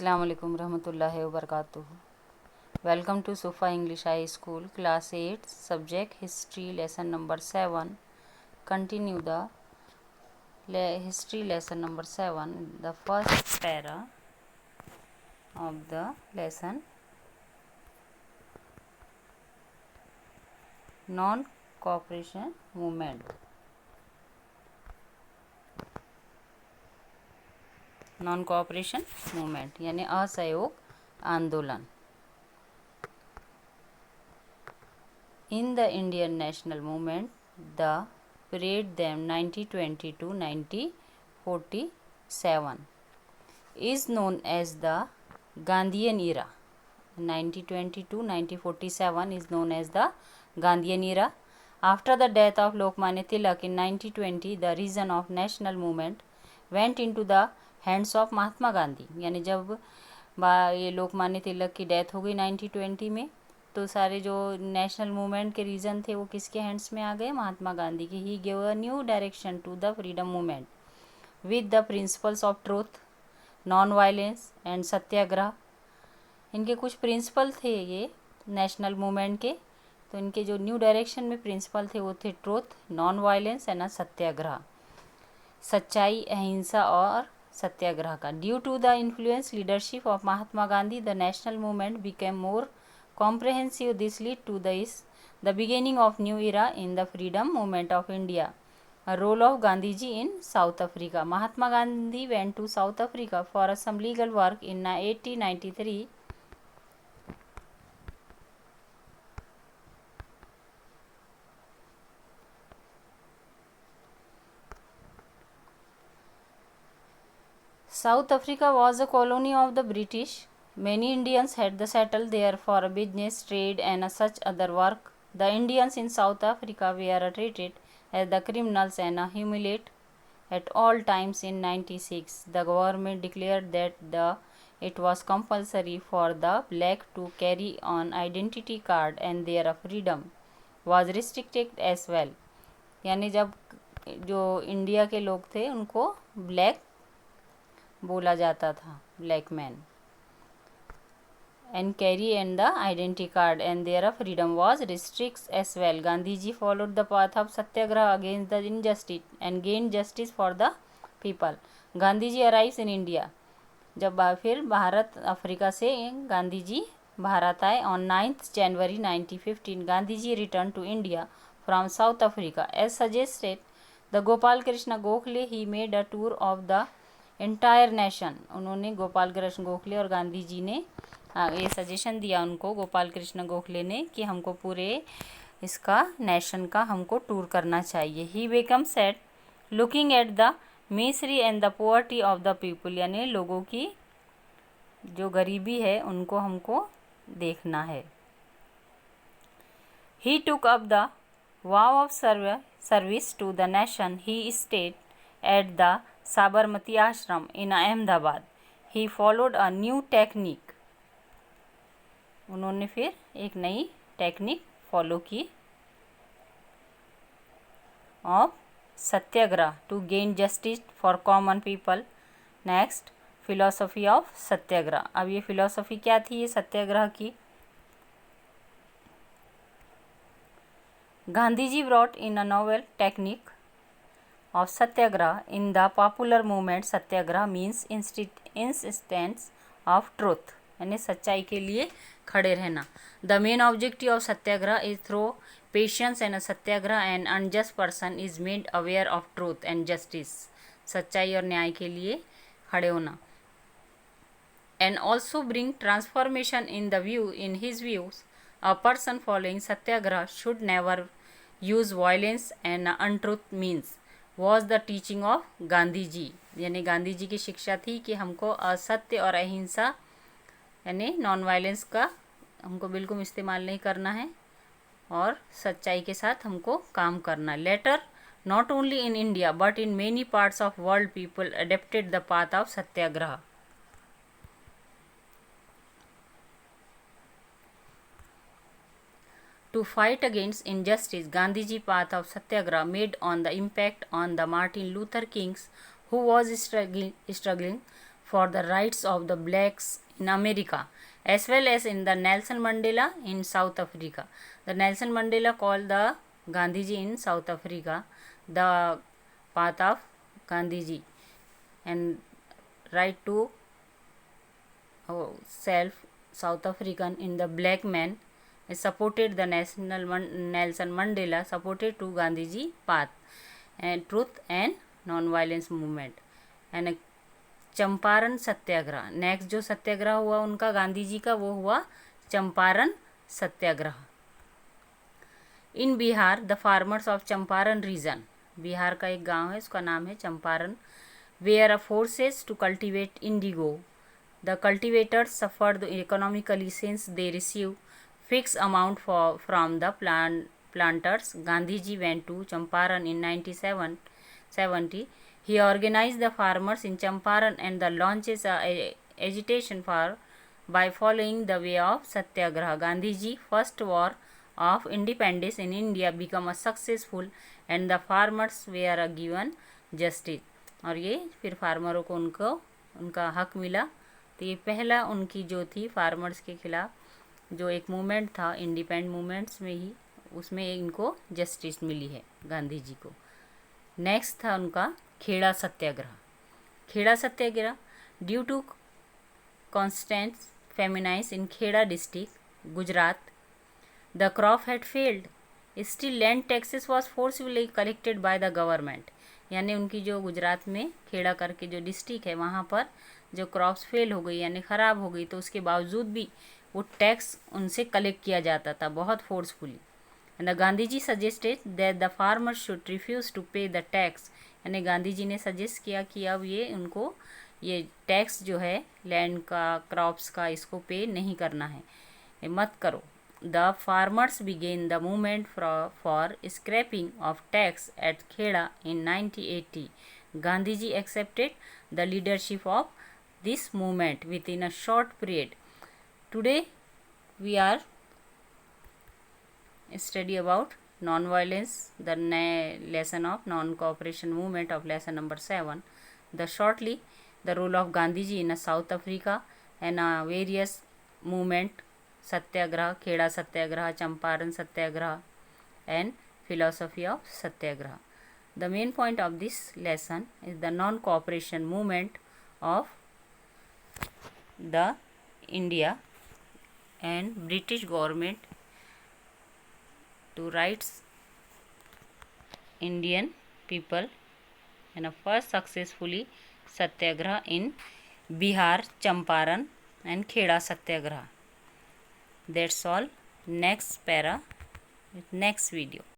अस्सलाम वालेकुम रहमतुल्लाहि व बरकातुहू। Welcome to Suffa English high school class 8 subject history lesson number 7। Continue the history lesson number 7 the first para of the lesson non cooperation movement. Non cooperation movement यानी असहयोग आंदोलन। In the Indian national movement, the period them 1920 to 1947 is known as the Gandhian era. 1920 to 1947 is known as the Gandhian era. After the death of Lokmanya Tilak in 1920, the reason of national movement went into the hands of Mahatma Gandhi. यानी जब ये लोकमान्य तिलक की death हो गई 1920 में, तो सारे जो नेशनल मूवमेंट के रीज़न थे वो किसके हैंड्स में आ गए? महात्मा गांधी के। He give a new direction to the freedom movement with the principles of truth, non violence and satyagraha. इनके कुछ प्रिंसिपल थे ये नेशनल मूवमेंट के। तो इनके जो न्यू डायरेक्शन में प्रिंसिपल थे वो थे truth, non violence and satyagraha, सच्चाई, अहिंसा और सत्याग्रह का। Due to the influence leadership of Mahatma Gandhi the national movement became more comprehensive. This lead to the beginning of new era in the freedom movement of India. A role of Gandhiji in South Africa. Mahatma Gandhi went to South Africa for some legal work in 1893. South Africa was a colony of the British. Many Indians had settled there for business, trade and such other work. The Indians in South Africa were treated as the criminals and humiliated at all times. In 1996, the government declared that it was compulsory for the black to carry an identity card and their freedom was restricted as well. यानी जब जो India के लोग थे उनको black बोला जाता था, black man, and carry and the identity card and their freedom was restricted as well. Gandhiji followed the path of satyagraha against the injustice and gained justice for the people. Gandhiji arrives in India. जब फिर Bharat Africa से गांधी जी भारत आए on 9th January 1915. Gandhiji returned to India from South Africa. As suggested the Gopal Krishna Gokhale, he made a tour of the entire nation. उन्होंने गोपाल कृष्ण गोखले और गांधी जी ने ये suggestion दिया उनको, गोपाल कृष्ण गोखले ने, कि हमको पूरे इसका नेशन का हमको टूर करना चाहिए। He become said looking at the misery and the poverty of the people, यानी लोगों की जो गरीबी है उनको हमको देखना है। He took up the vow of service to the nation. He stayed at the Sabarmati ashram in Ahmedabad. He followed a new technique. उन्होंने फिर एक नई टेक्निक फॉलो की of satyagraha to gain justice for common people. Next, philosophy of satyagraha. अब ये philosophy क्या थी ये सत्याग्रह की? Gandhi ji brought in a novel technique of satyagraha in the popular movement. Satyagraha means insistence of truth, यानी सच्चाई के लिए खड़े रहना. The main objective of satyagraha is through patience and satyagraha an unjust person is made aware of truth and justice. सच्चाई और न्याय के लिए खड़े होना. And also bring transformation in the view in his views. A person following satyagraha should never use violence and untruth means was the teaching of Gandhi ji. यानी गांधी जी की शिक्षा थी कि हमको असत्य और अहिंसा यानी नॉन वायलेंस का हमको बिल्कुल इस्तेमाल नहीं करना है और सच्चाई के साथ हमको काम करना. Later not only in India but in many parts of world people adapted the path of satyagraha. To fight against injustice, Gandhiji path of satyagraha made on the impact on the Martin Luther Kings, who was struggling for the rights of the blacks in America, as well as in the Nelson Mandela in South Africa. The Nelson Mandela called the Gandhiji in South Africa the path of Gandhiji, and right to self South African in the black man supported the Nelson Mandela supported to Gandhiji path and truth and non-violence movement. and Champaran satyagraha, next जो सत्याग्रह हुआ उनका गांधी जी का वो हुआ Champaran satyagraha. In Bihar the farmers of Champaran region, Bihar का एक गांव है उसका नाम है Champaran, where forces to cultivate indigo. The cultivators suffered economically since they receive fix amount from the planters. Gandhiji went to Champaran in 1970. He organized the farmers in Champaran and the launches agitation by following the way of Satyagraha. Gandhiji first war of independence in India become a successful and the farmers were given justice. और ये फिर फार्मरों को उनका हक मिला. तो ये पहला उनकी जो थी फार्मर्स के खिलाफ जो एक मूवमेंट था इंडिपेंडेंट मूवमेंट्स में ही, उसमें इनको जस्टिस मिली है गांधी जी को. नेक्स्ट था उनका Kheda satyagraha. Kheda satyagraha due to constant famines in Kheda district Gujarat, the crop had failed, still land taxes was forcefully collected by the government. यानी उनकी जो गुजरात में खेड़ा करके जो डिस्ट्रिक्ट है वहाँ पर जो क्रॉप्स फेल हो गई यानी ख़राब हो गई, तो उसके बावजूद भी वो टैक्स उनसे कलेक्ट किया जाता था बहुत forcefully. And the Gandhiji suggested that the farmers should refuse to pay the tax. यानी गांधी जी ने सजेस्ट किया कि अब ये उनको ये टैक्स जो है लैंड का क्रॉप्स का इसको पे नहीं करना है, ये मत करो. The farmers began the movement for scrapping of tax at Kheda in 1980. Gandhi ji accepted the leadership of this movement within a short period. Today we are study about non-violence, the lesson of non-cooperation movement of lesson number 7. The shortly the role of Gandhiji in South Africa and various movement satyagraha, kheda satyagraha, champaran satyagraha and philosophy of satyagraha. The main point of this lesson is the non-cooperation movement of the India and British government to rights Indian people and first successfully satyagraha in Bihar, Champaran and Kheda satyagraha. That's all. Next para, next video.